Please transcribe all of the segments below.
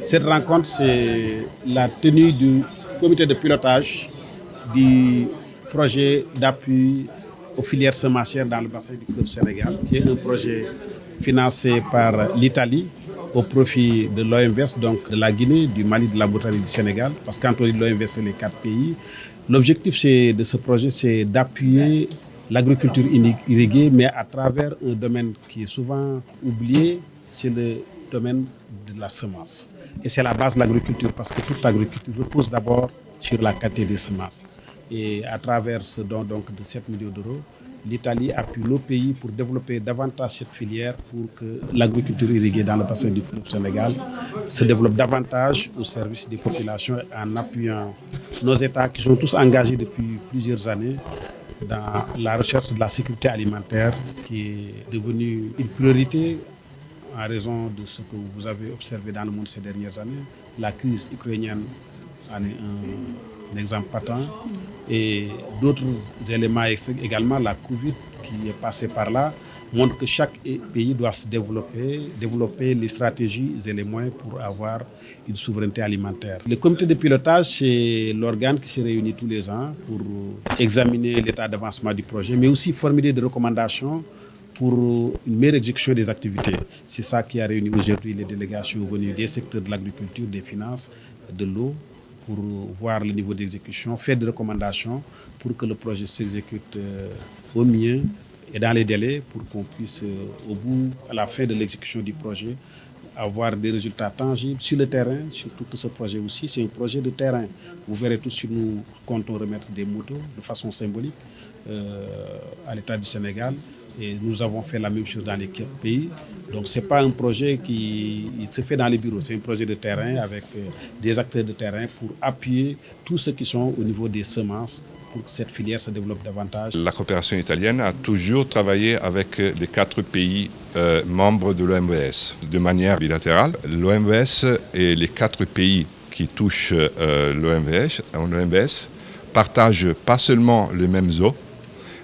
Cette rencontre, c'est la tenue du comité de pilotage du projet d'appui aux filières semencières dans le bassin du fleuve Sénégal, qui est un projet financé par l'Italie au profit de l'OMVS, donc de la Guinée, du Mali, de la Mauritanie, du Sénégal. Parce que quand on dit l'OMVS, c'est les 4 pays. L'objectif de ce projet, c'est d'appuyer l'agriculture irriguée, mais à travers un domaine qui est souvent oublié, c'est le domaine de la semence. Et c'est la base de l'agriculture, parce que toute l'agriculture repose d'abord sur la qualité des semences. Et à travers ce don donc, de 7 millions d'euros, l'Italie appuie nos pays pour développer davantage cette filière pour que l'agriculture irriguée dans le bassin du fleuve Sénégal se développe davantage au service des populations en appuyant nos États qui sont tous engagés depuis plusieurs années dans la recherche de la sécurité alimentaire qui est devenue une priorité en raison de ce que vous avez observé dans le monde ces dernières années. La crise ukrainienne en est un exemple patent et d'autres éléments également, la Covid qui est passée par là, montre que chaque pays doit se développer les stratégies et les moyens pour avoir une souveraineté alimentaire. Le comité de pilotage, c'est l'organe qui se réunit tous les ans pour examiner l'état d'avancement du projet, mais aussi formuler des recommandations pour une meilleure exécution des activités. C'est ça qui a réuni aujourd'hui les délégations venues des secteurs de l'agriculture, des finances, de l'eau, pour voir le niveau d'exécution, faire des recommandations pour que le projet s'exécute au mieux et dans les délais pour qu'on puisse, à la fin de l'exécution du projet, avoir des résultats tangibles sur le terrain, surtout que ce projet aussi, c'est un projet de terrain. Vous verrez tous si nous comptons remettre des motos de façon symbolique à l'État du Sénégal. Et nous avons fait la même chose dans les 4 pays. Donc ce n'est pas un projet qui se fait dans les bureaux, c'est un projet de terrain avec des acteurs de terrain pour appuyer tous ceux qui sont au niveau des semences pour que cette filière se développe davantage. La coopération italienne a toujours travaillé avec les 4 pays membres de l'OMVS de manière bilatérale. L'OMVS et les 4 pays qui touchent l'OMVS partagent pas seulement les mêmes eaux,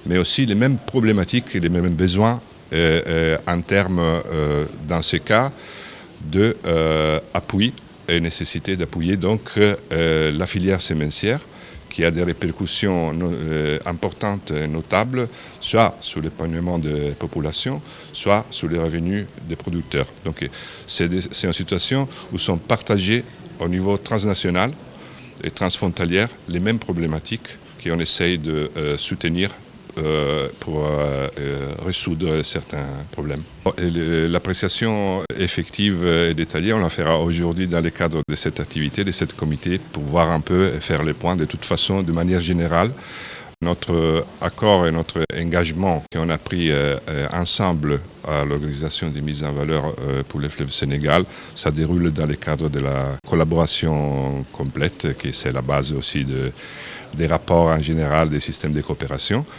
mais aussi les mêmes problématiques et les mêmes besoins en termes, dans ce cas, d'appui et nécessité d'appuyer donc la filière sémencière qui a des répercussions importantes et notables, soit sur l'épanouissement des populations, soit sur les revenus des producteurs. Donc c'est une situation où sont partagées au niveau transnational et transfrontalière les mêmes problématiques qu'on essaye de soutenir pour résoudre certains problèmes. L'appréciation effective et détaillée, on la fera aujourd'hui dans le cadre de cette activité, de cette comité, pour voir un peu et faire les points. De toute façon, de manière générale, notre accord et notre engagement qu'on a pris ensemble à l'organisation des mises en valeur pour le fleuve Sénégal, ça déroule dans le cadre de la collaboration complète, qui c'est la base aussi des rapports en général des systèmes de coopération.